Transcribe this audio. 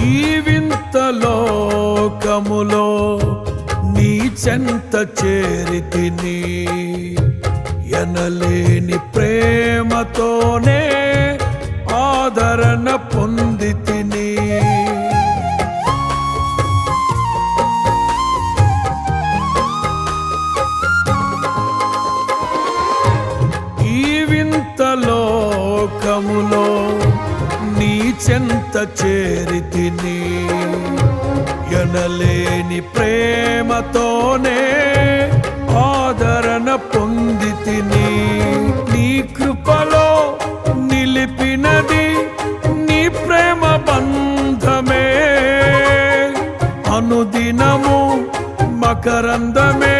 ఈ వింత లోకములో నీ చెంత చేరితిని, ఎనలేని ప్రేమతోనే ఆదరణ పొందితిని. ఈ వింత లోకములో నీ చెంత చేరితిని, ఎనలేని ప్రేమతోనే ఆదరణ పొందితిని. నీ కృపలో నిలిపినది నీ ప్రేమ బంధమే, అనుదినము మకరందమే